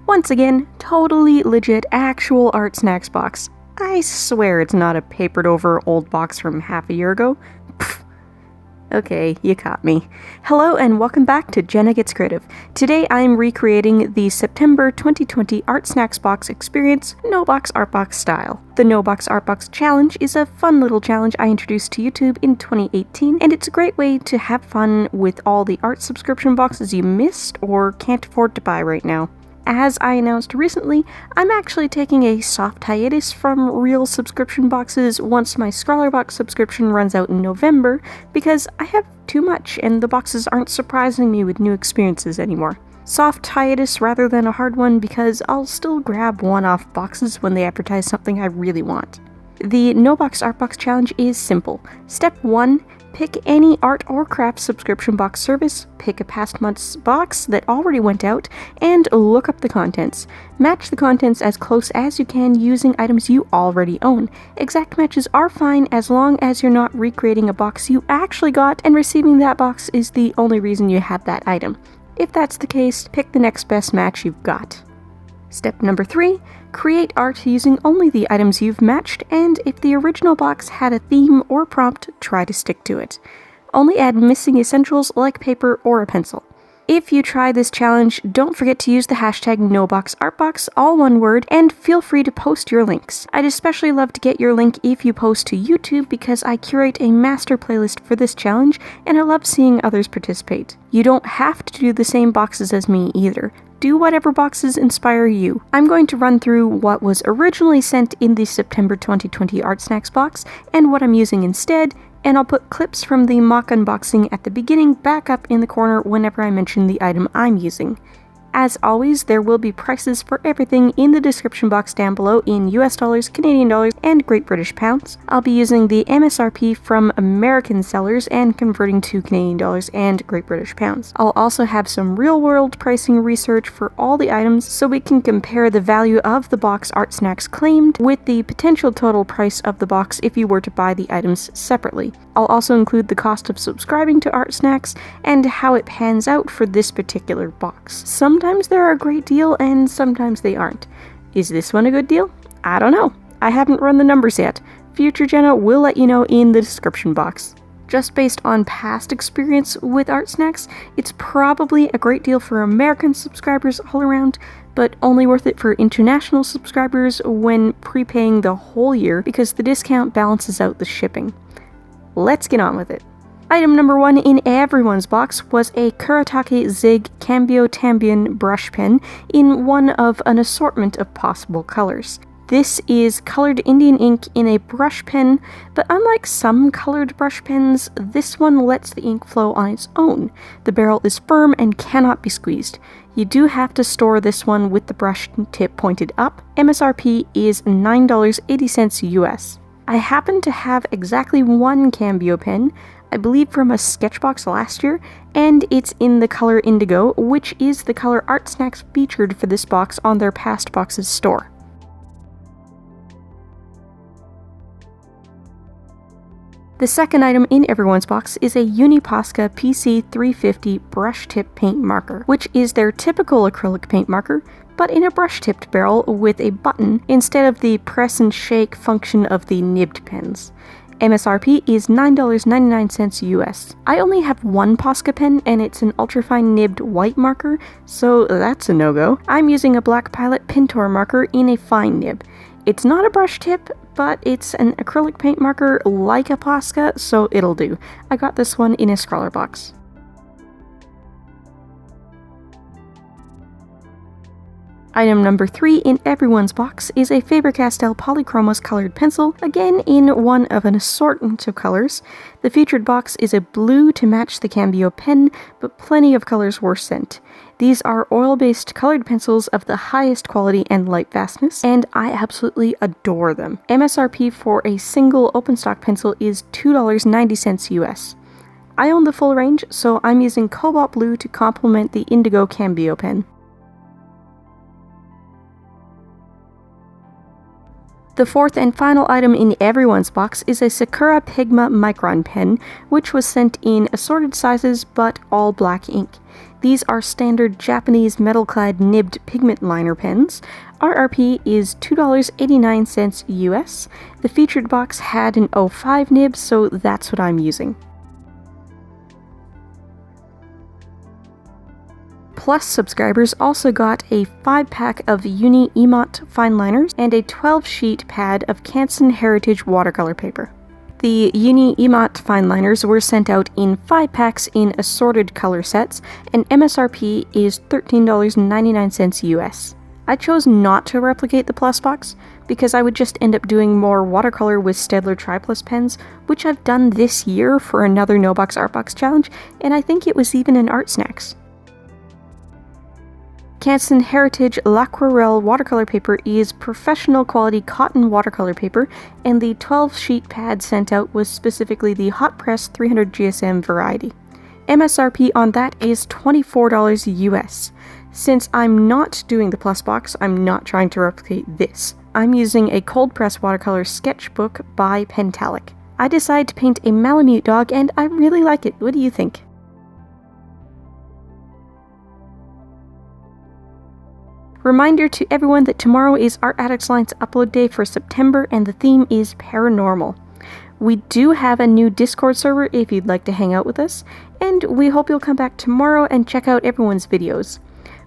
Once again, totally legit actual ArtSnacks box. I swear it's not a papered over old box from half a year ago. Pfft. Okay, you caught me. Hello and welcome back to Jenna Gets Creative. Today I'm recreating the September 2020 ArtSnacks box experience, No Box Art Box style. The No Box Art Box Challenge is a fun little challenge I introduced to YouTube in 2018, and it's a great way to have fun with all the art subscription boxes you missed or can't afford to buy right now. As I announced recently, I'm actually taking a soft hiatus from real subscription boxes once my Scrawlrbox subscription runs out in November, because I have too much and the boxes aren't surprising me with new experiences anymore. Soft hiatus rather than a hard one, because I'll still grab one-off boxes when they advertise something I really want. The No Box Art Box Challenge is simple. Step 1. Pick any art or craft subscription box service, pick a past month's box that already went out, and look up the contents. Match the contents as close as you can using items you already own. Exact matches are fine as long as you're not recreating a box you actually got and receiving that box is the only reason you have that item. If that's the case, pick the next best match you've got. Step number 3. Create art using only the items you've matched, and if the original box had a theme or prompt, try to stick to it. Only add missing essentials like paper or a pencil. If you try this challenge, don't forget to use the hashtag NoBoxArtBox, all one word, and feel free to post your links. I'd especially love to get your link if you post to YouTube because I curate a master playlist for this challenge, and I love seeing others participate. You don't have to do the same boxes as me either. Do whatever boxes inspire you. I'm going to run through what was originally sent in the September 2020 ArtSnacks box and what I'm using instead, and I'll put clips from the mock unboxing at the beginning back up in the corner whenever I mention the item I'm using. As always, there will be prices for everything in the description box down below in US dollars, Canadian dollars, and Great British pounds. I'll be using the MSRP from American sellers and converting to Canadian dollars and Great British pounds. I'll also have some real-world pricing research for all the items so we can compare the value of the box ArtSnacks claimed with the potential total price of the box if you were to buy the items separately. I'll also include the cost of subscribing to ArtSnacks and how it pans out for this particular box. Sometimes they're a great deal and sometimes they aren't. Is this one a good deal? I don't know. I haven't run the numbers yet. Future Jenna will let you know in the description box. Just based on past experience with ArtSnacks, it's probably a great deal for American subscribers all around, but only worth it for international subscribers when prepaying the whole year because the discount balances out the shipping. Let's get on with it. Item number 1 in everyone's box was a Kuretake Zig Cambio Tambien brush pen in one of an assortment of possible colors. This is colored Indian ink in a brush pen, but unlike some colored brush pens, this one lets the ink flow on its own. The barrel is firm and cannot be squeezed. You do have to store this one with the brush tip pointed up. MSRP is $9.80 US. I happen to have exactly one Cambio pen, I believe from a sketchbox last year, and it's in the color Indigo, which is the color ArtSnacks featured for this box on their past boxes store. The second item in everyone's box is a uni-posca PC350 brush tip paint marker, which is their typical acrylic paint marker, but in a brush-tipped barrel with a button instead of the press and shake function of the nibbed pens. MSRP is $9.99 US. I only have one Posca pen and it's an ultrafine nibbed white marker, so that's a no-go. I'm using a Black Pilot Pintor marker in a fine nib. It's not a brush tip, but it's an acrylic paint marker like a Posca, so it'll do. I got this one in a Scrawlrbox. Item number 3 in everyone's box is a Faber-Castell Polychromos colored pencil, again in one of an assortment of colors. The featured box is a blue to match the Cambio pen, but plenty of colors were sent. These are oil-based colored pencils of the highest quality and light fastness, and I absolutely adore them. MSRP for a single open stock pencil is $2.90 US. I own the full range, so I'm using cobalt blue to complement the indigo Cambio pen. The fourth and final item in everyone's box is a Sakura Pigma Micron pen, which was sent in assorted sizes but all black ink. These are standard Japanese metal-clad nibbed pigment liner pens. RRP is $2.89 US. The featured box had an 05 nib, so that's what I'm using. Plus subscribers also got a 5-pack of uni-posca fine liners and a 12-sheet pad of Canson Heritage watercolor paper. The uni-posca fine liners were sent out in 5 packs in assorted color sets, and MSRP is $13.99 US. I chose not to replicate the Plus box because I would just end up doing more watercolor with Staedtler Tri-Plus pens, which I've done this year for another No Box Art Box challenge, and I think it was even in ArtSnacks. Canson Heritage L'Aquarelle watercolor paper is professional quality cotton watercolor paper, and the 12-sheet pad sent out was specifically the Hot Press 300 GSM variety. MSRP on that is $24 US. Since I'm not doing the Plus box, I'm not trying to replicate this. I'm using a cold press watercolor sketchbook by Pentalic. I decided to paint a Malamute dog, and I really like it. What do you think? Reminder to everyone that tomorrow is Art Addicts Line's upload day for September, and the theme is paranormal. We do have a new Discord server if you'd like to hang out with us, and we hope you'll come back tomorrow and check out everyone's videos.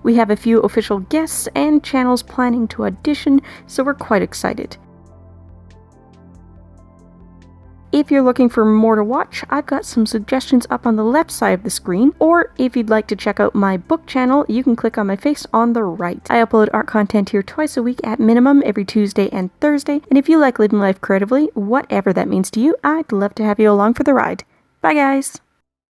We have a few official guests and channels planning to audition, so we're quite excited. If you're looking for more to watch, I've got some suggestions up on the left side of the screen, or if you'd like to check out my book channel, you can click on my face on the right. I upload art content here twice a week at minimum, every Tuesday and Thursday, and if you like living life creatively, whatever that means to you, I'd love to have you along for the ride. Bye guys!